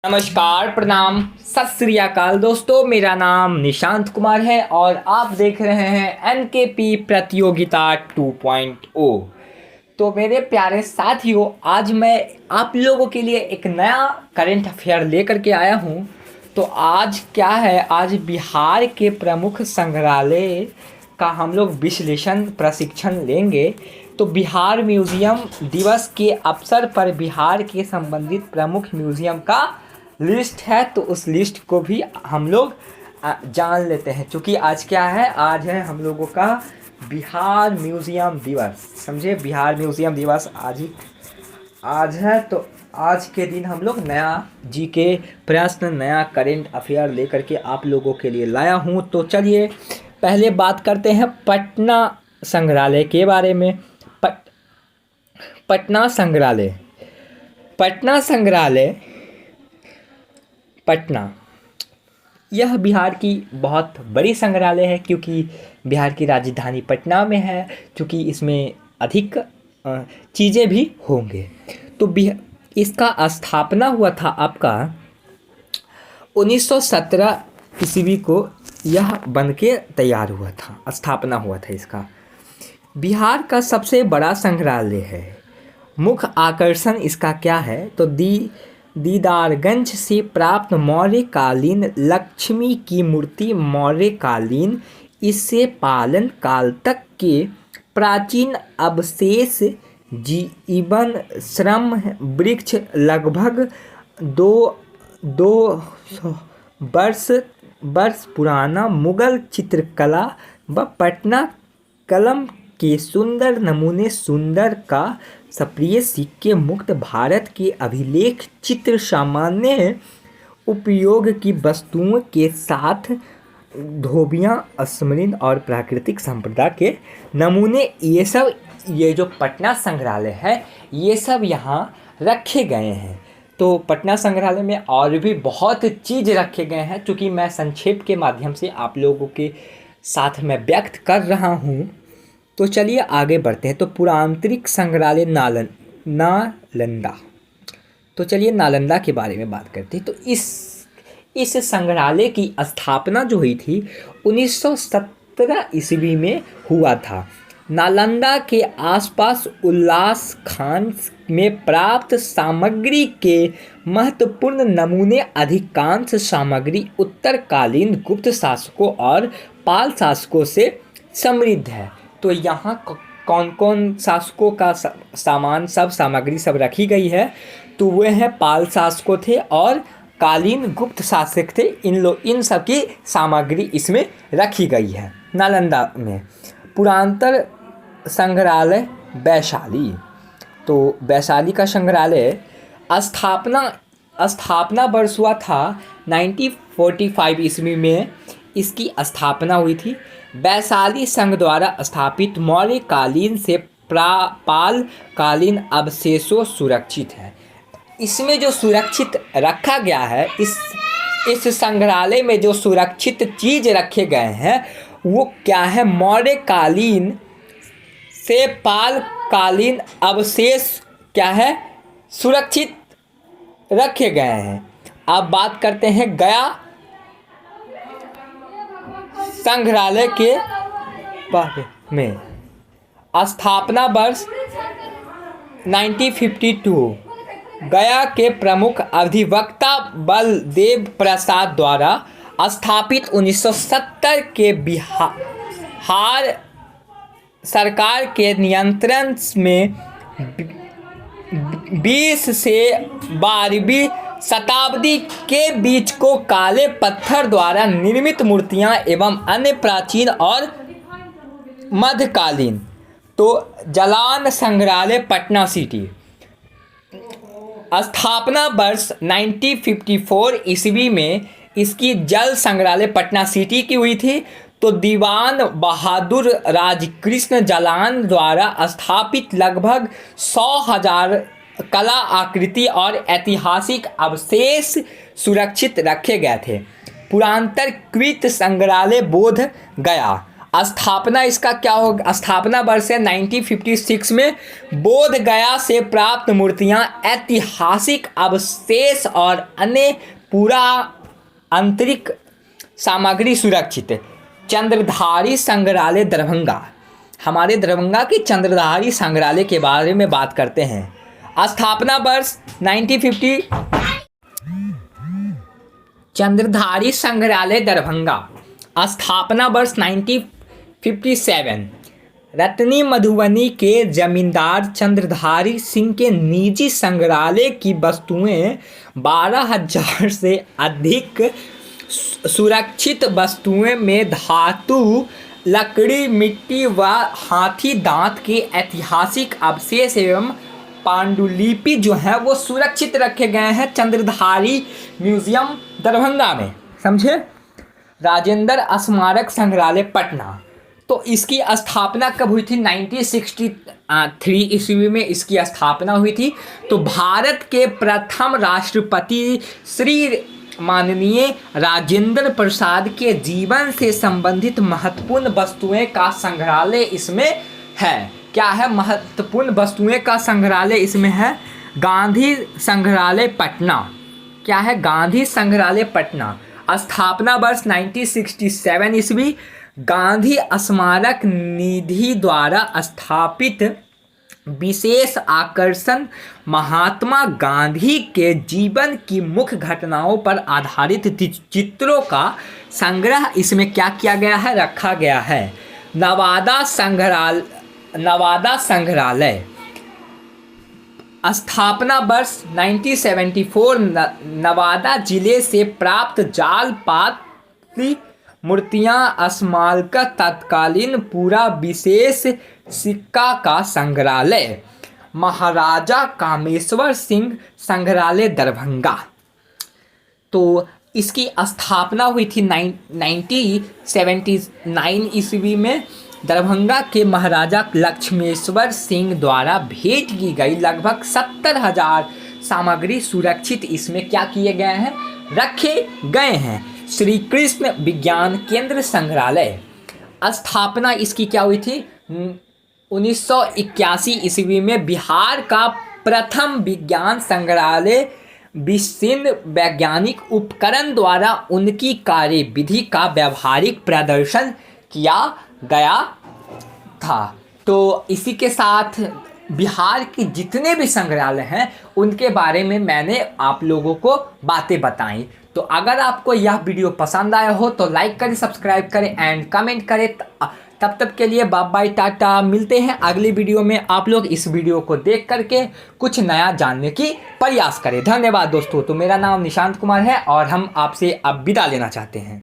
नमस्कार, प्रणाम, सत श्री अकाल दोस्तों। मेरा नाम निशांत कुमार है और आप देख रहे हैं एनकेपी प्रतियोगिता 2.0। तो मेरे प्यारे साथियों, आज मैं आप लोगों के लिए एक नया करंट अफेयर लेकर के आया हूं। तो आज क्या है, आज बिहार के प्रमुख संग्रहालय का हम लोग विश्लेषण प्रशिक्षण लेंगे। तो बिहार म्यूज़ियम दिवस के अवसर पर बिहार के संबंधित प्रमुख म्यूज़ियम का लिस्ट है, तो उस लिस्ट को भी हम लोग जान लेते हैं। क्योंकि आज क्या है, आज है हम लोगों का बिहार म्यूज़ियम दिवस। समझे, बिहार म्यूज़ियम दिवस आज है। तो आज के दिन हम लोग नया जीके प्रश्न, नया करंट अफेयर लेकर के आप लोगों के लिए लाया हूँ। तो चलिए पहले बात करते हैं पटना संग्रहालय के बारे में। पटना संग्रहालय पटना यह बिहार की बहुत बड़ी संग्रहालय है, क्योंकि बिहार की राजधानी पटना में है। क्योंकि इसमें अधिक चीज़ें भी होंगे। तो इसका स्थापना हुआ था आपका 1917 ईस्वी को। यह बन के तैयार हुआ था, स्थापना हुआ था इसका। बिहार का सबसे बड़ा संग्रहालय है। मुख्य आकर्षण इसका क्या है, तो दीदारगंज से प्राप्त मौर्यकालीन लक्ष्मी की मूर्ति, मौर्यकालीन इससे पालन काल तक के प्राचीन अवशेष, जीवन श्रम वृक्ष, लगभग दो वर्ष पुराना मुगल चित्रकला व पटना कलम के सुंदर नमूने, सुंदर का सप्रिय सिक्के, मुक्त भारत के अभिलेख चित्र, सामान्य उपयोग की वस्तुओं के साथ धोबियाँ, स्मृति और प्राकृतिक संपदा के नमूने, ये जो पटना संग्रहालय है ये सब यहाँ रखे गए हैं। तो पटना संग्रहालय में और भी बहुत चीज़ रखे गए हैं, क्योंकि मैं संक्षेप के माध्यम से आप लोगों के साथ में व्यक्त कर रहा हूँ। तो चलिए आगे बढ़ते हैं। तो पुरातात्विक संग्रहालय नालंदा। तो चलिए नालंदा के बारे में बात करते हैं। तो इस संग्रहालय की स्थापना जो हुई थी 1917 ईस्वी में हुआ था। नालंदा के आसपास उल्लास खान में प्राप्त सामग्री के महत्वपूर्ण नमूने, अधिकांश सामग्री उत्तरकालीन गुप्त शासकों और पाल शासकों से समृद्ध है। तो यहाँ कौन कौन शासकों का सब सामग्री सब रखी गई है, तो वे हैं पाल शासकों थे और कालीन गुप्त शासक थे। इन सब की सामग्री इसमें रखी गई है नालंदा में। पुरातन संग्रहालय वैशाली। तो वैशाली का संग्रहालय स्थापना वर्ष हुआ था 1945 ईस्वी में इसकी स्थापना हुई थी। वैशाली संघ द्वारा स्थापित मौर्यकालीन से पाल कालीन अवशेषों सुरक्षित है। इसमें जो सुरक्षित रखा गया है, इस संग्रहालय में जो सुरक्षित चीज़ रखे गए हैं वो क्या है, मौर्यकालीन से पाल कालीन अवशेष क्या है, सुरक्षित रखे गए हैं। अब बात करते हैं गया संग्रहालय के बारे में। स्थापना वर्ष 1952। गया के प्रमुख अधिवक्ता बलदेव प्रसाद द्वारा स्थापित 1970 के बिहार सरकार के नियंत्रण में 20 से 12वीं शताब्दी के बीच को काले पत्थर द्वारा निर्मित मूर्तियां एवं अन्य प्राचीन और मध्यकालीन। तो जालान संग्रहालय पटना सिटी। स्थापना वर्ष 1954 ईस्वी में इसकी जल संग्रहालय पटना सिटी की हुई थी। तो दीवान बहादुर राजकृष्ण जालान द्वारा स्थापित लगभग 100,000 कला आकृति और ऐतिहासिक अवशेष सुरक्षित रखे गए थे। पुरातत्विक संग्रहालय बोध गया। स्थापना इसका क्या होगा? स्थापना वर्ष है 1956 में। बोध गया से प्राप्त मूर्तियां, ऐतिहासिक अवशेष और अन्य पूरा आंतरिक सामग्री सुरक्षित। चंद्रधारी संग्रहालय दरभंगा, हमारे दरभंगा के चंद्रधारी संग्रहालय के बारे में बात करते हैं। स्थापना वर्ष 1950। चंद्रधारी संग्रहालय दरभंगा, स्थापना वर्ष 1957। रत्नी मधुबनी के जमींदार चंद्रधारी सिंह के निजी संग्रहालय की वस्तुएं 12,000 से अधिक सुरक्षित वस्तुएं में धातु, लकड़ी, मिट्टी व हाथी दांत के ऐतिहासिक अवशेष एवं पांडुलिपि जो है वो सुरक्षित रखे गए हैं चंद्रधारी म्यूजियम दरभंगा में, समझे। राजेंद्र स्मारक संग्रहालय पटना, तो इसकी स्थापना कब हुई थी? 1963 ईस्वी में इसकी स्थापना हुई थी। तो भारत के प्रथम राष्ट्रपति श्री माननीय राजेंद्र प्रसाद के जीवन से संबंधित महत्वपूर्ण वस्तुएं का संग्रहालय इसमें है। क्या है? महत्वपूर्ण वस्तुएं का संग्रहालय इसमें है। गांधी संग्रहालय पटना, क्या है? गांधी संग्रहालय पटना, स्थापना वर्ष 1967 ईस्वी। गांधी स्मारक निधि द्वारा स्थापित विशेष आकर्षण महात्मा गांधी के जीवन की मुख्य घटनाओं पर आधारित चित्रों का संग्रह इसमें क्या किया गया है? रखा गया है। नवादा संग्रहालय, स्थापना वर्ष 1974। नवादा जिले से प्राप्त जाल पाती मूर्तियां, स्मारक, तत्कालीन पूरा विशेष सिक्का का संग्रहालय। महाराजा कामेश्वर सिंह संग्रहालय दरभंगा, तो इसकी स्थापना हुई थी 1979 ईस्वी में। दरभंगा के महाराजा लक्ष्मेश्वर सिंह द्वारा भेंट की गई लगभग 70,000 सामग्री सुरक्षित इसमें क्या किए गए हैं? रखे गए हैं। श्री कृष्ण विज्ञान केंद्र संग्रहालय, स्थापना इसकी क्या हुई थी? 1981 ईस्वी में। बिहार का प्रथम विज्ञान संग्रहालय विभिन्न वैज्ञानिक उपकरण द्वारा उनकी कार्यविधि का व्यावहारिक प्रदर्शन किया गया था। तो इसी के साथ बिहार के जितने भी संग्रहालय हैं उनके बारे में मैंने आप लोगों को बातें बताई। तो अगर आपको यह वीडियो पसंद आया हो तो लाइक करें, सब्सक्राइब करें एंड कमेंट करें। तब तक के लिए बाय बाय, टाटा। मिलते हैं अगली वीडियो में। आप लोग इस वीडियो को देख करके कुछ नया जानने की प्रयास करें। धन्यवाद दोस्तों। तो मेरा नाम निशांत कुमार है और हम आपसे अब विदा लेना चाहते हैं।